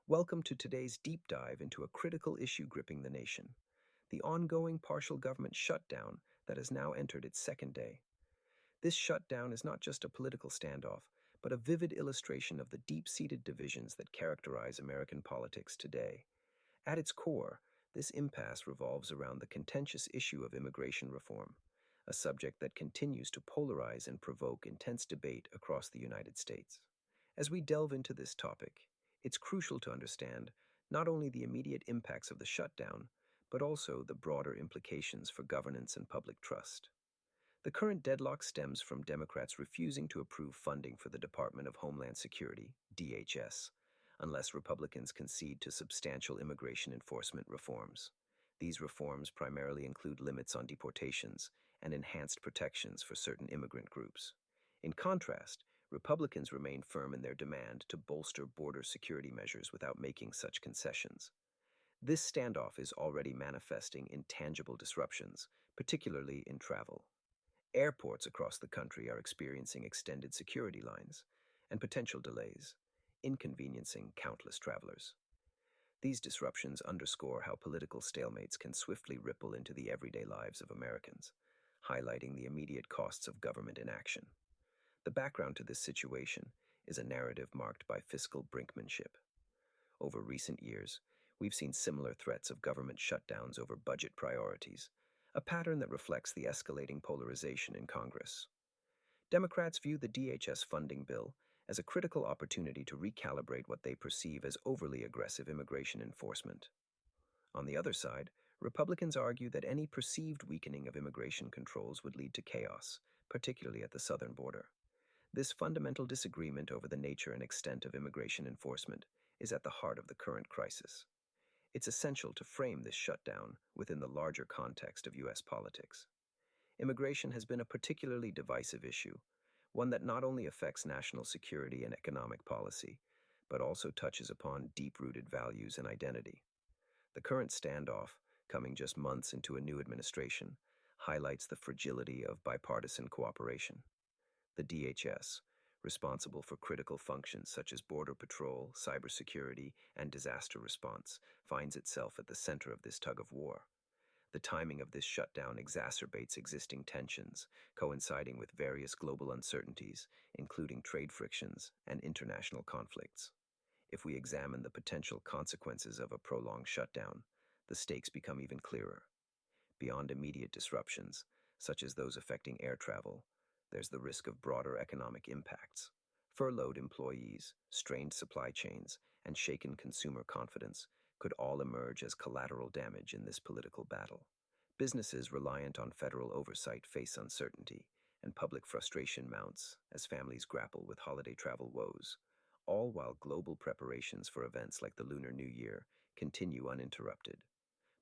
Welcome to today's deep dive into a critical issue gripping the nation, the ongoing partial government shutdown that has now entered its second day. This shutdown is not just a political standoff, but a vivid illustration of the deep-seated divisions that characterize American politics today. At its core, this impasse revolves around the contentious issue of immigration reform, a subject that continues to polarize and provoke intense debate across the United States. As we delve into this topic, it's crucial to understand not only the immediate impacts of the shutdown, but also the broader implications for governance and public trust. The current deadlock stems from Democrats refusing to approve funding for the Department of Homeland Security, DHS, unless Republicans concede to substantial immigration enforcement reforms. These reforms primarily include limits on deportations and enhanced protections for certain immigrant groups. In contrast, Republicans remain firm in their demand to bolster border security measures without making such concessions. This standoff is already manifesting in tangible disruptions, particularly in travel. Airports across the country are experiencing extended security lines and potential delays, inconveniencing countless travelers. These disruptions underscore how political stalemates can swiftly ripple into the everyday lives of Americans, highlighting the immediate costs of government inaction. The background to this situation is a narrative marked by fiscal brinkmanship. Over recent years, we've seen similar threats of government shutdowns over budget priorities, a pattern that reflects the escalating polarization in Congress. Democrats view the DHS funding bill as a critical opportunity to recalibrate what they perceive as overly aggressive immigration enforcement. On the other side, Republicans argue that any perceived weakening of immigration controls would lead to chaos, particularly at the southern border. This fundamental disagreement over the nature and extent of immigration enforcement is at the heart of the current crisis. It's essential to frame this shutdown within the larger context of U.S. politics. Immigration has been a particularly divisive issue, one that not only affects national security and economic policy, but also touches upon deep-rooted values and identity. The current standoff, coming just months into a new administration, highlights the fragility of bipartisan cooperation. The DHS, responsible for critical functions such as border patrol, cybersecurity, and disaster response, finds itself at the center of this tug of war. The timing of this shutdown exacerbates existing tensions, coinciding with various global uncertainties, including trade frictions and international conflicts. If we examine the potential consequences of a prolonged shutdown, the stakes become even clearer. Beyond immediate disruptions, such as those affecting air travel, there's the risk of broader economic impacts. Furloughed employees, strained supply chains, and shaken consumer confidence could all emerge as collateral damage in this political battle. Businesses reliant on federal oversight face uncertainty, and public frustration mounts as families grapple with holiday travel woes, all while global preparations for events like the Lunar New Year continue uninterrupted.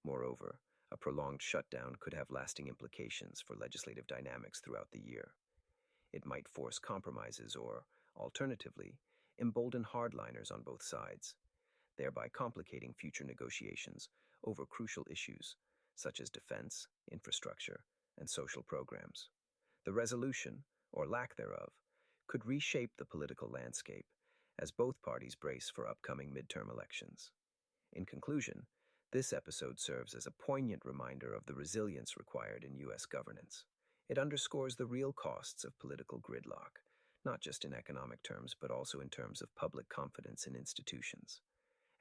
Moreover, a prolonged shutdown could have lasting implications for legislative dynamics throughout the year. It might force compromises or, alternatively, embolden hardliners on both sides, thereby complicating future negotiations over crucial issues such as defense, infrastructure, and social programs. The resolution, or lack thereof, could reshape the political landscape as both parties brace for upcoming midterm elections. In conclusion, this episode serves as a poignant reminder of the resilience required in U.S. governance. It underscores the real costs of political gridlock, not just in economic terms, but also in terms of public confidence in institutions.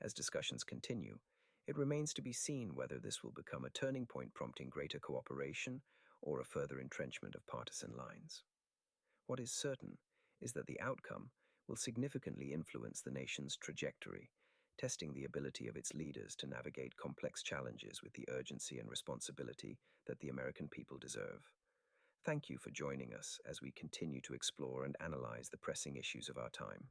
As discussions continue, it remains to be seen whether this will become a turning point prompting greater cooperation or a further entrenchment of partisan lines. What is certain is that the outcome will significantly influence the nation's trajectory, testing the ability of its leaders to navigate complex challenges with the urgency and responsibility that the American people deserve. Thank you for joining us as we continue to explore and analyze the pressing issues of our time.